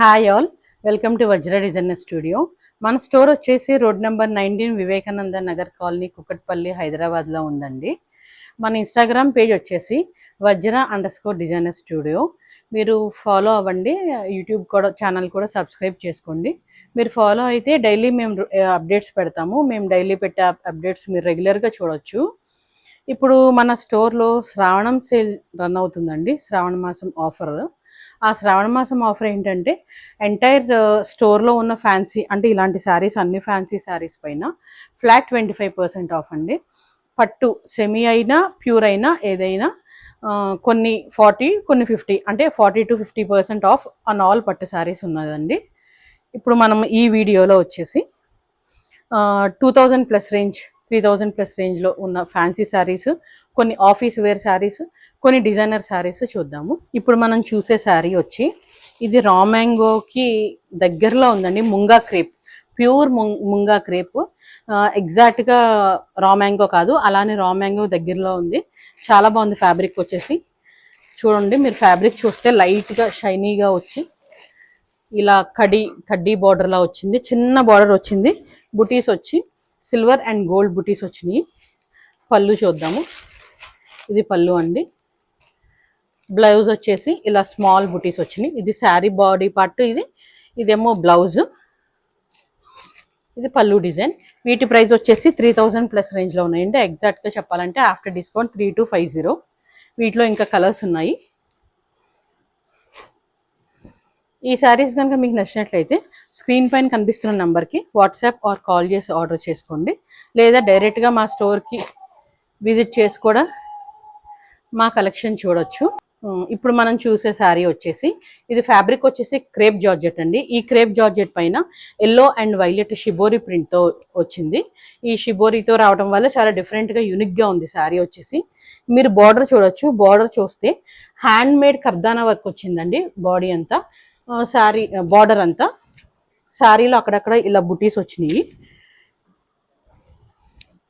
Hi all, welcome to Vajra designer studio. మన store వచ్చేసి road number 19 Vivekananda Nagar colony, Kukatpally, హైదరాబాద్లో ఉందండి. మన ఇన్స్టాగ్రామ్ పేజ్ వచ్చేసి వజ్ర_డిజైనర్ స్టూడియో. మీరు ఫాలో అవ్వండి. యూట్యూబ్ కూడా ఛానల్ కూడా సబ్స్క్రైబ్ చేసుకోండి. మీరు ఫాలో అయితే డైలీ మేము అప్డేట్స్ పెడతాము. మేము డైలీ పెట్టే అప్డేట్స్ మీరు రెగ్యులర్గా చూడొచ్చు. ఇప్పుడు మన స్టోర్లో శ్రావణం సేల్ రన్ అవుతుందండి. శ్రావణ మాసం ఆఫర్. ఆ శ్రావణ మాసం ఆఫర్ ఏంటంటే ఎంటైర్ స్టోర్లో ఉన్న ఫ్యాన్సీ అంటే ఇలాంటి శారీస్, అన్ని ఫ్యాన్సీ శారీస్ పైన ఫ్లాట్ 25% ఆఫ్ అండి. పట్టు సెమీ అయినా ప్యూర్ అయినా ఏదైనా కొన్ని 40, కొన్ని 50, అంటే 40 to 50% ఆఫ్ ఆన్ ఆల్ పట్టు శారీస్ ఉన్నదండి. ఇప్పుడు మనం ఈ వీడియోలో వచ్చేసి 2000+ రేంజ్, 3000+ రేంజ్లో ఉన్న ఫ్యాన్సీ శారీస్, కొన్ని ఆఫీస్ వేర్ శారీస్, కొన్ని డిజైనర్ శారీస్ చూద్దాము. ఇప్పుడు మనం చూసే శారీ వచ్చి ఇది రా మ్యాంగోకి దగ్గరలో ఉందండి. Munga crepe, pure munga crepe. ఎగ్జాక్ట్గా రా మ్యాంగో కాదు, అలానే రా మ్యాంగో దగ్గరలో ఉంది. చాలా బాగుంది ఫ్యాబ్రిక్ వచ్చేసి. చూడండి, మీరు ఫ్యాబ్రిక్ చూస్తే లైట్గా షైనీగా వచ్చి ఇలా కడ్డీ బార్డర్లా వచ్చింది. చిన్న బార్డర్ వచ్చింది. బుటీస్ వచ్చి సిల్వర్ అండ్ గోల్డ్ బుటీస్ వచ్చినాయి. పళ్ళు చూద్దాము. ఇది పళ్ళు అండి. బ్లౌజ్ వచ్చేసి ఇలా స్మాల్ బుటీస్ వచ్చినాయి. ఇది శారీ బాడీ పార్ట్, ఇదేమో బ్లౌజ్. ఇది పళ్ళు డిజైన్. వీటి ప్రైస్ వచ్చేసి 3000+ రేంజ్లో ఉన్నాయండి. ఎగ్జాక్ట్గా చెప్పాలంటే ఆఫ్టర్ డిస్కౌంట్ 3250. వీటిలో ఇంకా కలర్స్ ఉన్నాయి. ఈ శారీస్ కనుక మీకు నచ్చినట్లయితే స్క్రీన్ పైన కనిపిస్తున్న నెంబర్కి వాట్సాప్ ఆర్ కాల్ చేసి ఆర్డర్ చేసుకోండి. లేదా డైరెక్ట్గా మా స్టోర్కి విజిట్ చేసి కూడా మా కలెక్షన్ చూడొచ్చు. ఇప్పుడు మనం చూసే శారీ వచ్చేసి ఇది ఫ్యాబ్రిక్ వచ్చేసి క్రేప్ జార్జెట్ అండి. ఈ క్రేప్ జార్జెట్ పైన ఎల్లో అండ్ వైలెట్ షిబోరి ప్రింట్తో వచ్చింది. ఈ షిబోరితో రావడం వల్ల చాలా డిఫరెంట్గా యూనిక్గా ఉంది శారీ వచ్చేసి. మీరు బార్డర్ చూడొచ్చు. బార్డర్ చూస్తే హ్యాండ్ మేడ్ కర్దానా వర్క్ వచ్చిందండి. బాడీ అంతా శారీ బార్డర్ అంతా. శారీలో అక్కడక్కడ ఇలా బుటీస్ వచ్చినాయి.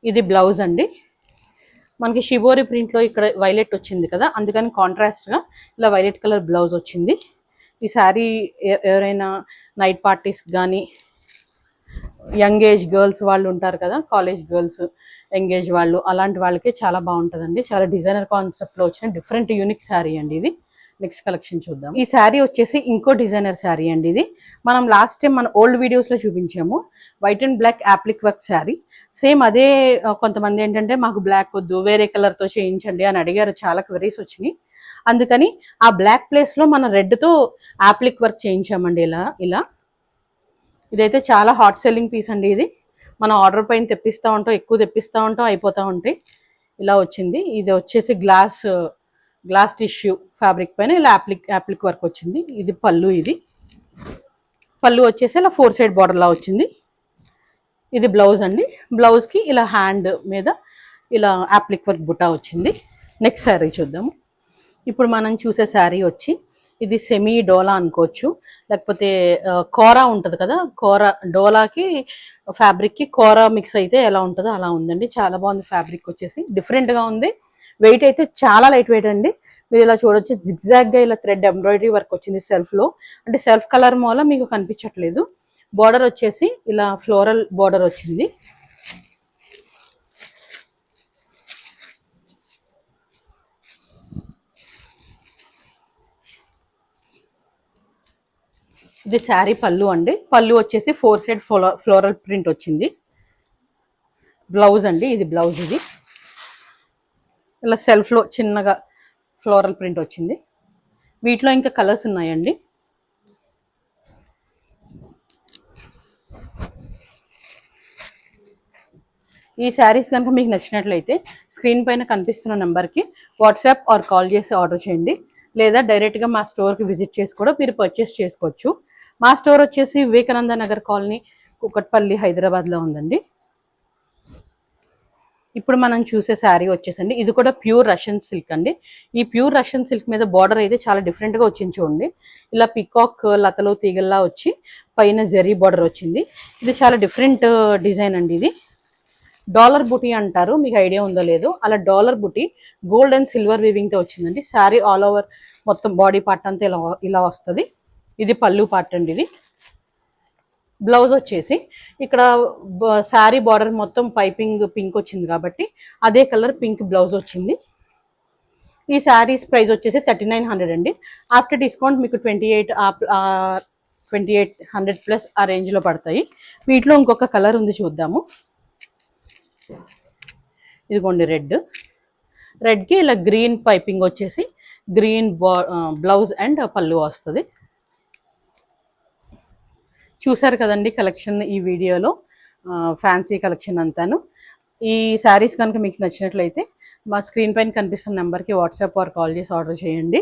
ఇది బ్లౌజ్ అండి. మనకి షిబోరి ప్రింట్లో ఇక్కడ వైలెట్ వచ్చింది కదా, అందుకని కాంట్రాస్ట్గా ఇలా వైలెట్ కలర్ బ్లౌజ్ వచ్చింది. ఈ శారీ ఎవరైనా నైట్ పార్టీస్ కానీ, యంగ్ ఏజ్ గర్ల్స్ వాళ్ళు ఉంటారు కదా, కాలేజ్ గర్ల్స్, యంగ్ ఏజ్ వాళ్ళు, అలాంటి వాళ్ళకి చాలా బాగుంటుందండి. చాలా డిజైనర్ కాన్సెప్ట్లో వచ్చిన డిఫరెంట్ యూనిక్ శారీ అండి ఇది. నెక్స్ట్ కలెక్షన్ చూద్దాం. ఈ శారీ వచ్చేసి ఇంకో డిజైనర్ శారీ అండి. ఇది మనం లాస్ట్ టైం మన ఓల్డ్ వీడియోస్లో చూపించాము. White and black applique work sari. Same అదే. కొంతమంది ఏంటంటే మాకు బ్లాక్ వద్దు, వేరే కలర్తో చేయించండి అని అడిగారు. చాలా క్వెరీస్ వచ్చినాయి. అందుకని ఆ బ్లాక్ ప్లేస్లో మన రెడ్తో యాప్లిక్ వర్క్ చేయించామండి. ఇలా ఇదైతే చాలా హాట్ సెల్లింగ్ పీస్ అండి. ఇది మనం ఆర్డర్ పైన తెప్పిస్తూ ఉంటాం, ఎక్కువ తెప్పిస్తూ ఉంటాం, అయిపోతూ ఉంటాయి. ఇలా వచ్చింది. ఇది వచ్చేసి గ్లాస్ టిష్యూ ఫ్యాబ్రిక్ పైన ఇలా యాప్లిక్ వర్క్ వచ్చింది. ఇది పళ్ళు. ఇది పళ్ళు వచ్చేసి ఇలా 4 సైడ్ బార్డర్లా వచ్చింది. ఇది బ్లౌజ్ అండి. బ్లౌజ్కి ఇలా హ్యాండ్ మీద ఇలా యాప్లిక్ వర్క్ బుటా వచ్చింది. నెక్స్ట్ శారీ చూద్దాము. ఇప్పుడు మనం చూసే శారీ వచ్చి ఇది సెమీ డోలా అనుకోవచ్చు, లేకపోతే కోరా ఉంటుంది కదా, డోలాకి ఫ్యాబ్రిక్కి కోరా మిక్స్ అయితే ఎలా ఉంటుందో అలా ఉందండి. చాలా బాగుంది ఫ్యాబ్రిక్ వచ్చేసి, డిఫరెంట్గా ఉంది. వెయిట్ అయితే చాలా లైట్ వెయిట్ అండి. మీరు ఇలా చూడొచ్చు, జిగ్జాగ్గా ఇలా థ్రెడ్ ఎంబ్రాయిడరీ వర్క్ వచ్చింది సెల్ఫ్లో. అంటే సెల్ఫ్ కలర్ మూల మీకు కనిపించట్లేదు. బార్డర్ వచ్చేసి ఇలా ఫ్లోరల్ బార్డర్ వచ్చింది. ఇది శారీ పళ్ళు అండి. పళ్ళు వచ్చేసి 4 సైడ్ ఫ్లోరల్ ప్రింట్ వచ్చింది. బ్లౌజ్ అండి. ఇది బ్లౌజ్. ఇది ఇలా సెల్ఫ్లో చిన్నగా ఫ్లోరల్ ప్రింట్ వచ్చింది. వీటిలో ఇంకా కలర్స్ ఉన్నాయండి. ఈ శారీస్ కనుక మీకు నచ్చినట్లయితే స్క్రీన్ పైన కనిపిస్తున్న నెంబర్కి వాట్సాప్ ఆర్ కాల్ చేసి ఆర్డర్ చేయండి. లేదా డైరెక్ట్గా మా స్టోర్కి విజిట్ చేసి కూడా మీరు పర్చేస్ చేసుకోవచ్చు. మా స్టోర్ వచ్చేసి వివేకానంద నగర్ కాలనీ, కుకట్పల్లి, హైదరాబాద్లో ఉందండి. ఇప్పుడు మనం చూసే శారీ వచ్చేసండి ఇది కూడా ప్యూర్ రష్యన్ సిల్క్ అండి. ఈ ప్యూర్ రష్యన్ సిల్క్ మీద బార్డర్ అయితే చాలా డిఫరెంట్గా వచ్చింది చూడండి. ఇలా పికాక్ లతలు తీగల్లా వచ్చి పైన జరీ బార్డర్ వచ్చింది. ఇది చాలా డిఫరెంట్ డిజైన్ అండి. ఇది డాలర్ బుటీ అంటారు, మీకు ఐడియా ఉందో లేదో. అలా dollar buti gold and silver వీవింగ్తో వచ్చిందండి. శారీ ఆల్ ఓవర్ మొత్తం బాడీ పార్ట్ అంతా ఇలా వస్తుంది. ఇది పళ్ళు పార్ట్ అండి. ఇది బ్లౌజ్ వచ్చేసి ఇక్కడ శారీ బార్డర్ మొత్తం పైపింగ్ పింక్ వచ్చింది కాబట్టి అదే కలర్ పింక్ బ్లౌజ్ వచ్చింది. ఈ శారీస్ ప్రైస్ వచ్చేసి 3900 అండి. ఆఫ్టర్ డిస్కౌంట్ మీకు 2800 ప్లస్ ఆ రేంజ్లో పడతాయి. వీటిలో ఇంకొక కలర్ ఉంది, చూద్దాము. ఇదిగోండి రెడ్కి ఇలా గ్రీన్ పైపింగ్ వచ్చేసి గ్రీన్ బ్లౌజ్ అండ్ పళ్ళు వస్తుంది. చూసారు కదండి కలెక్షన్ ఈ వీడియోలో, ఫ్యాన్సీ కలెక్షన్ అంతాను. ఈ శారీస్ కనుక మీకు నచ్చినట్లయితే మా స్క్రీన్ పైన కనిపిస్తున్న నెంబర్కి వాట్సాప్ ఆర్ కాల్ చేసి ఆర్డర్ చేయండి.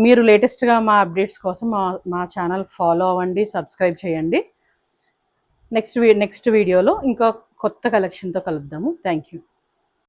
మీరు లేటెస్ట్గా మా అప్డేట్స్ కోసం మా ఛానల్ ఫాలో అవ్వండి, సబ్స్క్రైబ్ చేయండి. నెక్స్ట్ వీడియోలో ఇంకా కొత్త కలెక్షన్తో కలుద్దాము. Thank you.